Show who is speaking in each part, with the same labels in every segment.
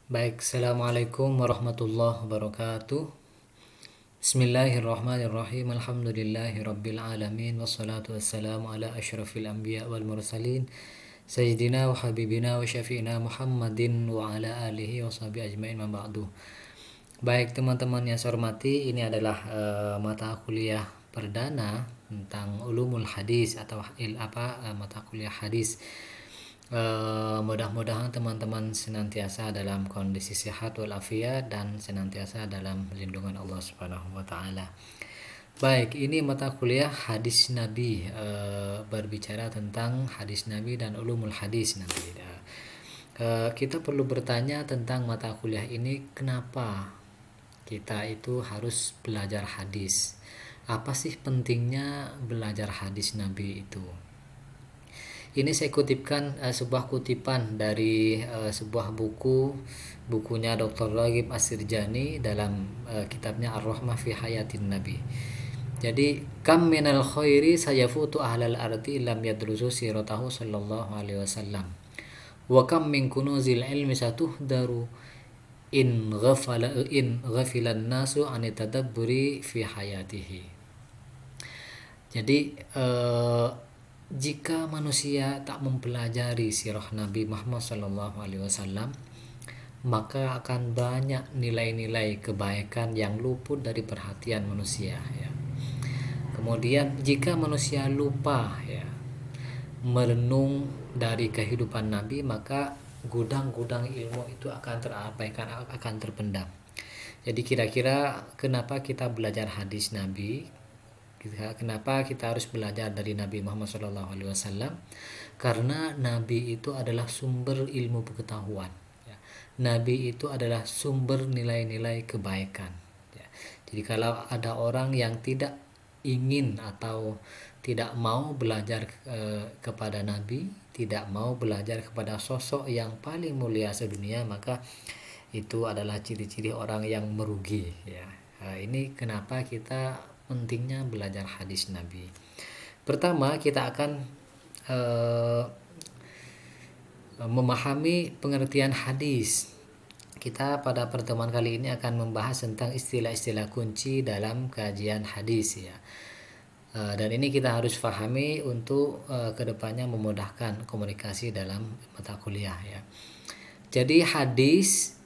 Speaker 1: Baik, Assalamualaikum warahmatullahi wabarakatuh. Bismillahirrahmanirrahim. Alhamdulillahi rabbil alamin. Wassalatu wassalamu ala asyrafil anbiya wal mursalin Sayyidina wa habibina wa syafi'ina Muhammadin wa ala alihi wa sahbihi ajma'in ma ba'du. Baik teman-teman yang saya hormati, ini adalah mata kuliah perdana tentang ulumul hadis atau mata kuliah hadis. Mudah-mudahan teman-teman senantiasa dalam kondisi sehat walafiat dan senantiasa dalam lindungan Allah Subhanahu wa taala. Baik, ini mata kuliah hadis Nabi, berbicara tentang hadis Nabi dan ulumul hadis nanti. Kita perlu bertanya tentang mata kuliah ini, kenapa kita itu harus belajar hadis? Apa sih pentingnya belajar hadis Nabi itu? Ini saya kutipkan sebuah kutipan dari sebuah bukunya Dr. Ragib As-Sirjani dalam kitabnya Ar-Rahmah fi Hayatin Nabi. Jadi, kam minal khairi sayafutu ahlal ardi lam yadrusu siratahu sallallahu alaihi wasallam. Wa kam min kunuzil ilmi satuhdaru in ghafilan nasu an tadabburi fi hayatihi. Jadi jika manusia tak mempelajari sirah Nabi Muhammad SAW, maka akan banyak nilai-nilai kebaikan yang luput dari perhatian manusia. Ya. Kemudian jika manusia lupa merenung dari kehidupan Nabi, maka gudang-gudang ilmu itu akan terabaikan, akan terpendam. Jadi kira-kira kenapa kita belajar hadis Nabi? Kenapa kita harus belajar dari Nabi Muhammad SAW? Karena Nabi itu adalah sumber ilmu pengetahuan. Nabi itu adalah sumber nilai-nilai kebaikan. Jadi kalau ada orang yang tidak ingin atau tidak mau belajar kepada Nabi, tidak mau belajar kepada sosok yang paling mulia sedunia, maka itu adalah ciri-ciri orang yang merugi. Ini kenapa kita pentingnya belajar hadis Nabi. Pertama, kita akan memahami pengertian hadis. Kita pada pertemuan kali ini akan membahas tentang istilah-istilah kunci dalam kajian hadis ya. Dan ini kita harus pahami untuk kedepannya memudahkan komunikasi dalam mata kuliah ya. Jadi hadis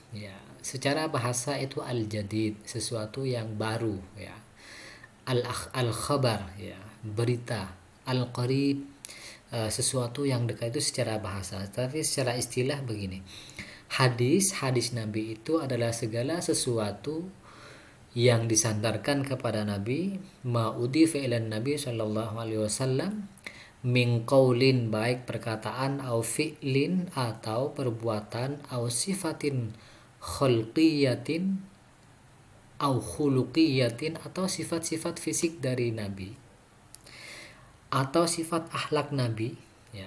Speaker 1: ya, secara bahasa itu al-jadid, sesuatu yang baru ya. Al-khabar ya, berita. Al-qarib, sesuatu yang dekat, itu secara bahasa. Tapi secara istilah begini. Hadis Nabi itu adalah segala sesuatu yang disandarkan kepada Nabi, ma'udhifa ilan Nabi sallallahu alaihi wasallam, min qaulin, baik perkataan, au fi'lin atau perbuatan, au sifatin khulqiyatin au khuluqiyatin, atau sifat-sifat fisik dari Nabi atau sifat akhlak Nabi ya.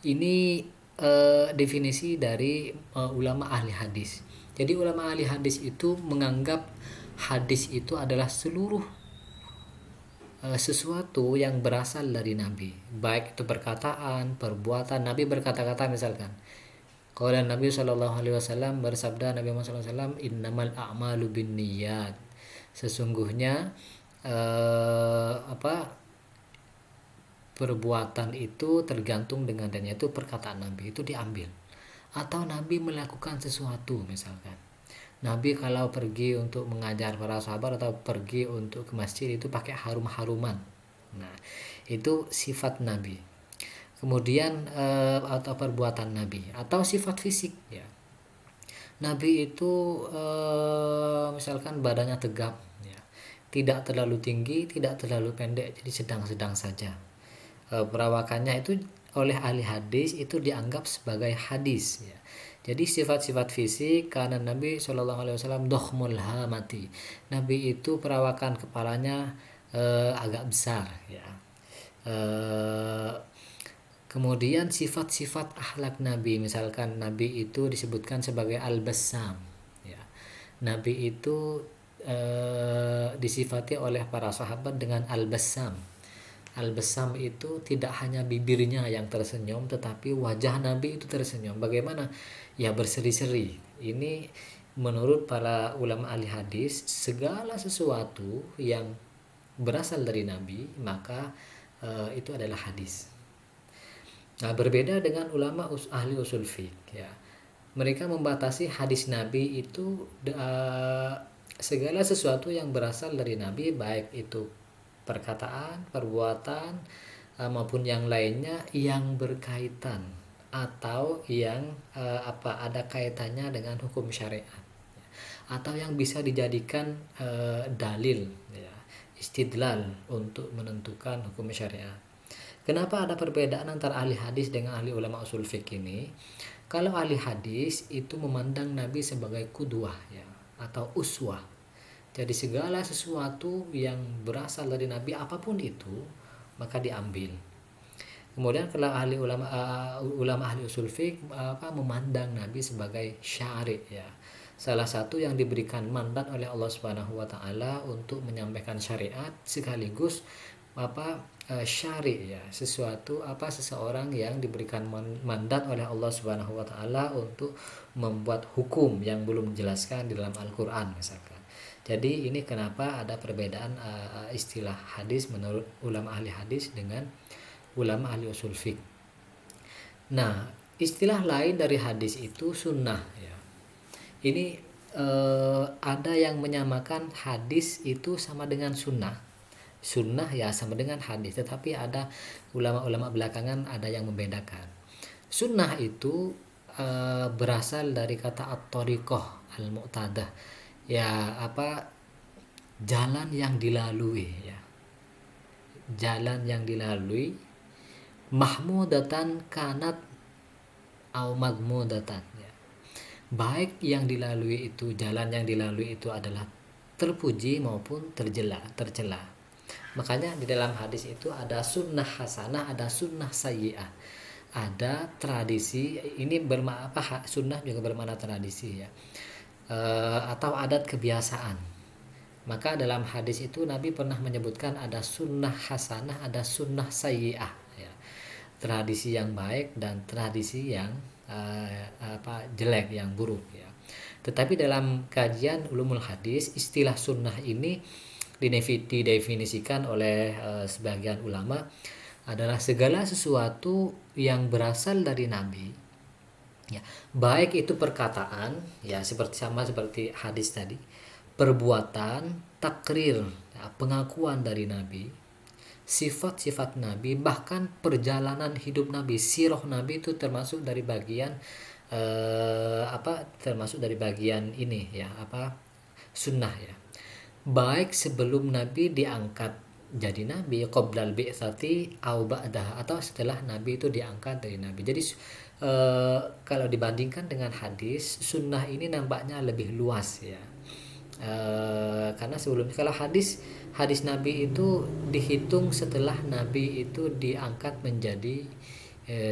Speaker 1: Ini definisi dari ulama ahli hadis. Jadi ulama ahli hadis itu menganggap hadis itu adalah seluruh sesuatu yang berasal dari Nabi, baik itu perkataan, perbuatan. Nabi berkata-kata, misalkan qala Nabi sallallahu alaihi wasallam, bersabda Nabi Muhammad sallallahu alaihi wasallam, innamal a'malu binniyat, sesungguhnya perbuatan itu tergantung dengan adanya, itu perkataan Nabi itu diambil. Atau Nabi melakukan sesuatu, misalkan Nabi kalau pergi untuk mengajar para sahabat atau pergi untuk ke masjid itu pakai harum-haruman. Nah, itu sifat Nabi. Kemudian atau perbuatan Nabi atau sifat fisik ya. Nabi itu misalkan badannya tegap ya. Tidak terlalu tinggi, tidak terlalu pendek, jadi sedang-sedang saja. Perawakannya itu oleh ahli hadis itu dianggap sebagai hadis ya. Jadi sifat-sifat fisik, karena Nabi Shallallahu Alaihi Wasallam dohmul hamati, Nabi itu perawakan kepalanya agak besar ya. Kemudian sifat-sifat akhlak Nabi, misalkan Nabi itu disebutkan sebagai al-bassam ya. Nabi itu disifati oleh para sahabat dengan al-bassam. Al-Basam itu tidak hanya bibirnya yang tersenyum, tetapi wajah Nabi itu tersenyum. Bagaimana? Ya berseri-seri. Ini menurut para ulama ahli hadis, segala sesuatu yang berasal dari Nabi, maka itu adalah hadis. Nah, berbeda dengan ulama ahli usul fiqh ya. Mereka membatasi hadis Nabi itu segala sesuatu yang berasal dari Nabi, baik itu perkataan, perbuatan maupun yang lainnya yang berkaitan atau yang ada kaitannya dengan hukum syariat atau yang bisa dijadikan dalil ya, istidlal untuk menentukan hukum syariat. Kenapa ada perbedaan antara ahli hadis dengan ahli ulama usul fiqh ini? Kalau ahli hadis itu memandang Nabi sebagai kudwah ya, atau uswah. Jadi segala sesuatu yang berasal dari Nabi apapun itu maka diambil. Kemudian kalau ahli ulama ahli usul fiqh memandang Nabi sebagai syari ya. Salah satu yang diberikan mandat oleh Allah Subhanahu wa taala untuk menyampaikan syariat sekaligus syari ya, sesuatu seseorang yang diberikan mandat oleh Allah Subhanahu wa taala untuk membuat hukum yang belum dijelaskan di dalam Al-Qur'an misalkan. Jadi ini kenapa ada perbedaan istilah hadis menurut ulama ahli hadis dengan ulama ahli usul fiqh. Nah, istilah lain dari hadis itu sunnah ya. Ini ada yang menyamakan hadis itu sama dengan sunnah. Sunnah ya sama dengan hadis, tetapi ada ulama-ulama belakangan ada yang membedakan. Sunnah itu berasal dari kata at-thariqah al-mu'tadah ya, jalan yang dilalui ya, jalan yang dilalui, mahmudatan kanat au madmudatan ya, baik yang dilalui itu, jalan yang dilalui itu adalah terpuji maupun tercela. Makanya di dalam hadis itu ada sunnah hasanah, ada sunnah sayyi'ah, ada tradisi. Ini sunnah juga bermakna tradisi ya, atau adat kebiasaan. Maka dalam hadis itu Nabi pernah menyebutkan ada sunnah hasanah, ada sunnah sayyi'ah ya, tradisi yang baik dan tradisi yang jelek, yang buruk ya. Tetapi dalam kajian ulumul hadis, istilah sunnah ini didefinisikan oleh sebagian ulama adalah segala sesuatu yang berasal dari Nabi ya, baik itu perkataan ya, seperti hadis tadi, perbuatan, takrir ya, pengakuan dari Nabi, sifat-sifat Nabi, bahkan perjalanan hidup Nabi, sirah Nabi itu termasuk dari bagian termasuk dari bagian ini ya, sunnah ya. Baik sebelum Nabi diangkat jadi Nabi, qoblal bi'tsati au ba'daha, atau setelah Nabi itu diangkat dari Nabi. Jadi kalau dibandingkan dengan hadis, sunnah ini nampaknya lebih luas ya. Karena sebelumnya kalau hadis Nabi itu dihitung setelah Nabi itu diangkat menjadi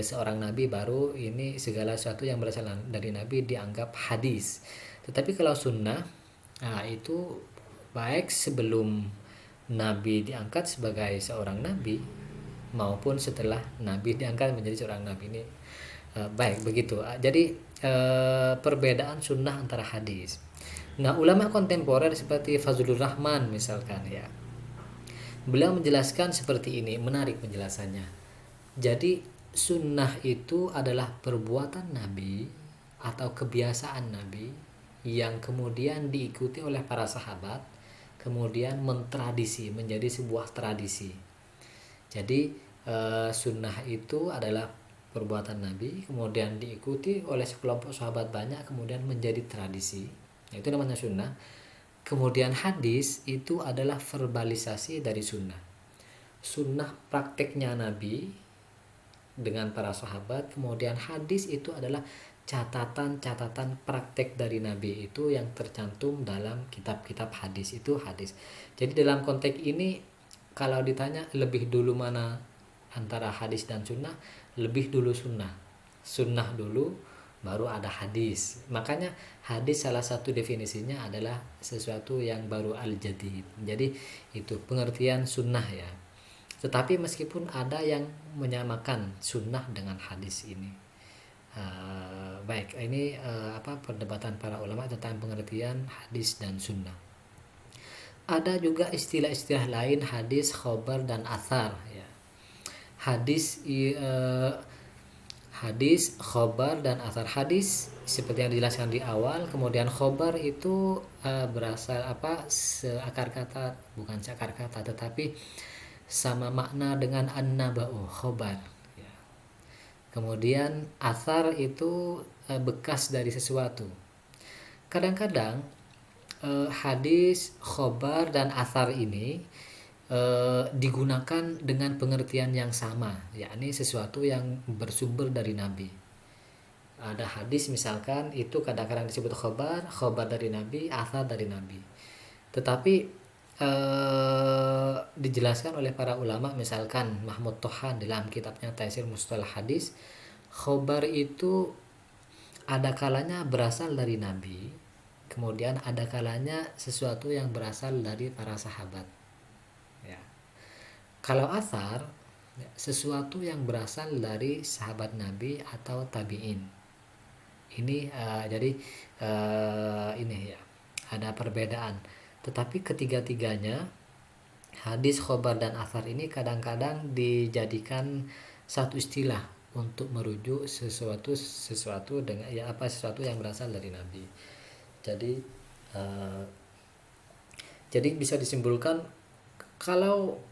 Speaker 1: seorang Nabi, baru ini segala sesuatu yang berasal dari Nabi dianggap hadis. Tetapi kalau sunnah, itu baik sebelum Nabi diangkat sebagai seorang Nabi maupun setelah Nabi diangkat menjadi seorang Nabi. Ini baik begitu. Jadi perbedaan sunnah antara hadis. Nah, ulama kontemporer seperti Fazlur Rahman misalkan ya, beliau menjelaskan seperti ini, menarik penjelasannya. Jadi sunnah itu adalah perbuatan Nabi atau kebiasaan Nabi yang kemudian diikuti oleh para sahabat, kemudian mentradisi menjadi sebuah tradisi. Jadi sunnah itu adalah perbuatan Nabi, kemudian diikuti oleh sekelompok sahabat banyak, kemudian menjadi tradisi. Itu namanya sunnah. Kemudian hadis itu adalah verbalisasi dari sunnah. Sunnah prakteknya Nabi dengan para sahabat, kemudian hadis itu adalah catatan-catatan praktek dari Nabi itu yang tercantum dalam kitab-kitab hadis, itu hadis. Jadi dalam konteks ini kalau ditanya lebih dulu mana antara hadis dan sunnah, lebih dulu sunnah. Sunnah dulu baru ada hadis. Makanya hadis salah satu definisinya adalah sesuatu yang baru, al-jadid. Jadi itu pengertian sunnah ya. Tetapi meskipun ada yang menyamakan sunnah dengan hadis ini. Baik, ini perdebatan para ulama tentang pengertian hadis dan sunnah. Ada juga istilah-istilah lain hadis, khobar dan athar ya. Hadis, khobar dan athar. Hadis seperti yang dijelaskan di awal, kemudian khobar itu berasal seakar kata, bukan seakar kata tetapi sama makna dengan an-naba'u, khobar ya. Kemudian athar itu bekas dari sesuatu. Kadang-kadang hadis, khobar dan athar ini digunakan dengan pengertian yang sama, yakni sesuatu yang bersumber dari Nabi. Ada hadis misalkan itu kadang-kadang disebut khobar dari Nabi, athar dari Nabi. Tetapi dijelaskan oleh para ulama, misalkan Mahmud Tohan dalam kitabnya Taisir Mustalah Hadis, khobar itu ada kalanya berasal dari Nabi, kemudian ada kalanya sesuatu yang berasal dari para sahabat ya. Kalau athar, sesuatu yang berasal dari sahabat Nabi atau tabi'in. Ini ini ya, ada perbedaan. Tetapi ketiga-tiganya, hadis, khobar dan athar ini kadang-kadang dijadikan satu istilah untuk merujuk sesuatu dengan sesuatu yang berasal dari Nabi. Jadi bisa disimpulkan kalau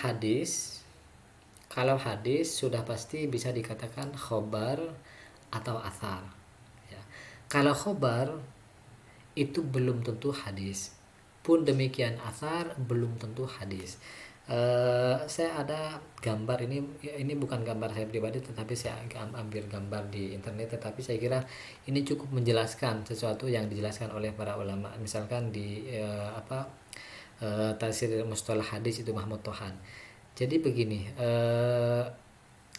Speaker 1: hadis sudah pasti bisa dikatakan khobar atau athar ya. Kalau khobar itu belum tentu hadis, pun demikian athar belum tentu hadis. Saya ada gambar, ini bukan gambar saya pribadi tetapi saya ambil gambar di internet, tetapi saya kira ini cukup menjelaskan sesuatu yang dijelaskan oleh para ulama. Misalkan di Tafsir Mustalah Hadis itu Mahmud Tohan. Jadi begini,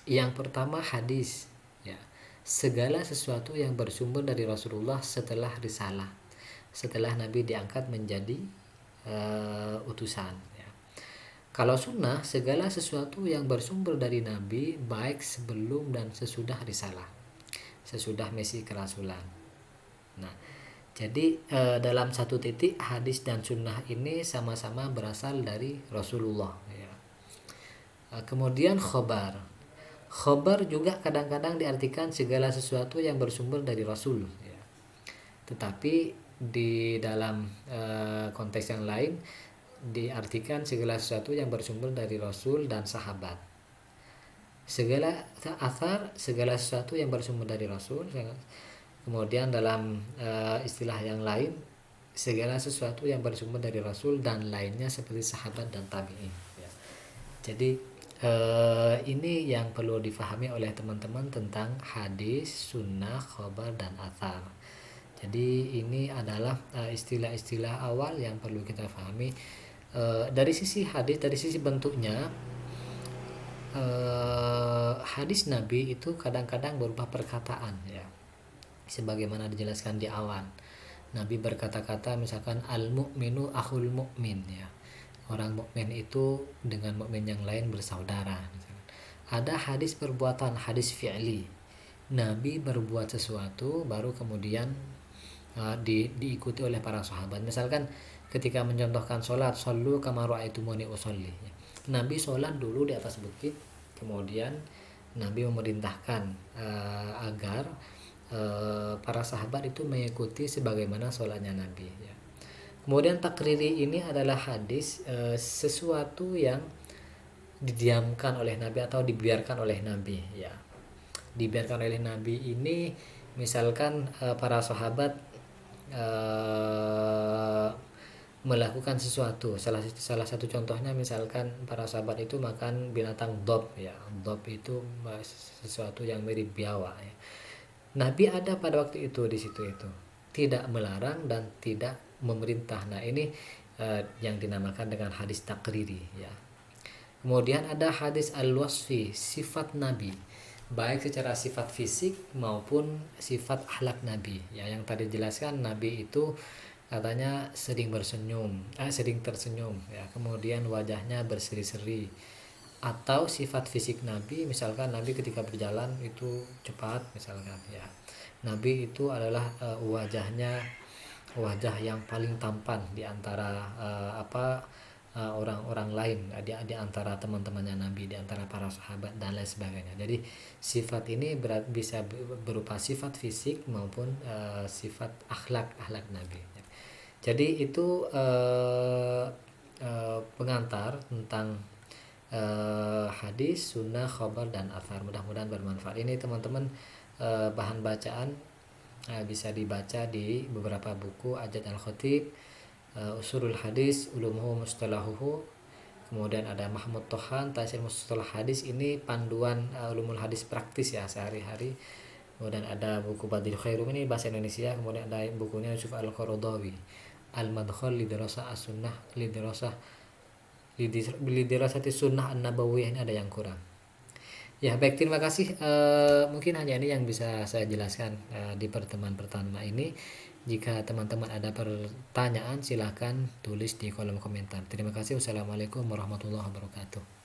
Speaker 1: yang pertama hadis ya, segala sesuatu yang bersumber dari Rasulullah setelah risalah, setelah Nabi diangkat menjadi utusan ya. Kalau sunnah, segala sesuatu yang bersumber dari Nabi baik sebelum dan sesudah risalah, sesudah misi kerasulan. Nah, jadi dalam satu titik hadis dan sunnah ini sama-sama berasal dari Rasulullah ya. Kemudian khobar juga kadang-kadang diartikan segala sesuatu yang bersumber dari Rasul ya. Tetapi di dalam konteks yang lain diartikan segala sesuatu yang bersumber dari Rasul dan sahabat. Segala athar, segala sesuatu yang bersumber dari Rasul. Kemudian dalam istilah yang lain, segala sesuatu yang bersumber dari Rasul dan lainnya seperti sahabat dan tabi'in ya. Jadi ini yang perlu difahami oleh teman-teman tentang hadis, sunnah, khobar dan athar. Jadi ini adalah istilah-istilah awal yang perlu kita pahami. Dari sisi hadis, dari sisi bentuknya, hadis Nabi itu kadang-kadang berupa perkataan ya, sebagaimana dijelaskan di awal. Nabi berkata-kata misalkan al-mu'minu akhul mu'min ya, orang mukmin itu dengan mukmin yang lain bersaudara misalkan. Ada hadis perbuatan, hadis fi'li, Nabi berbuat sesuatu baru kemudian diikuti oleh para sahabat. Misalkan ketika mencontohkan sholat, shollu kama ra'aitumuni usolli, Nabi sholat dulu di atas bukit, kemudian Nabi memerintahkan agar para sahabat itu mengikuti sebagaimana sholatnya Nabi ya. Kemudian takriri ini adalah hadis sesuatu yang didiamkan oleh Nabi atau dibiarkan oleh Nabi ya. Dibiarkan oleh Nabi ini misalkan para sahabat melakukan sesuatu, salah satu contohnya misalkan para sahabat itu makan binatang dob ya. Dob itu sesuatu yang mirip biawak ya. Nabi ada pada waktu itu di situ, itu tidak melarang dan tidak memerintah. Nah ini yang dinamakan dengan hadis takriri ya. Kemudian ada hadis al-wasfi, sifat Nabi, baik secara sifat fisik maupun sifat akhlak Nabi ya. Yang tadi dijelaskan Nabi itu katanya sering tersenyum ya, kemudian wajahnya berseri-seri. Atau sifat fisik Nabi, misalkan Nabi ketika berjalan itu cepat misalkan ya, Nabi itu adalah wajah yang paling tampan di antara orang-orang lain, di antara teman-temannya Nabi, di antara para sahabat dan lain sebagainya. Jadi sifat ini bisa berupa sifat fisik maupun sifat akhlak Nabi. Jadi itu pengantar tentang hadis, sunnah, khobar, dan athar. Mudah-mudahan bermanfaat. Ini teman-teman bahan bacaan bisa dibaca di beberapa buku Ajat Al-Khatib, Usulul Hadis, Ulumuhu Mustalahuhu. Kemudian ada Mahmud Tohan, Taisir Mustalah Hadis. Ini panduan ulumul hadis praktis ya sehari-hari. Kemudian ada buku Badil Khairum, ini bahasa Indonesia. Kemudian ada bukunya Yusuf Al-Qaradawi, Al-Madkhal Lidirasah As-Sunnah Lidirasati Sunnah An-Nabawiyah. Ini ada yang kurang. Ya baik, terima kasih. Mungkin hanya ini yang bisa saya jelaskan di pertemuan pertama ini. Jika teman-teman ada pertanyaan silahkan tulis di kolom komentar. Terima kasih. Wassalamualaikum warahmatullahi wabarakatuh.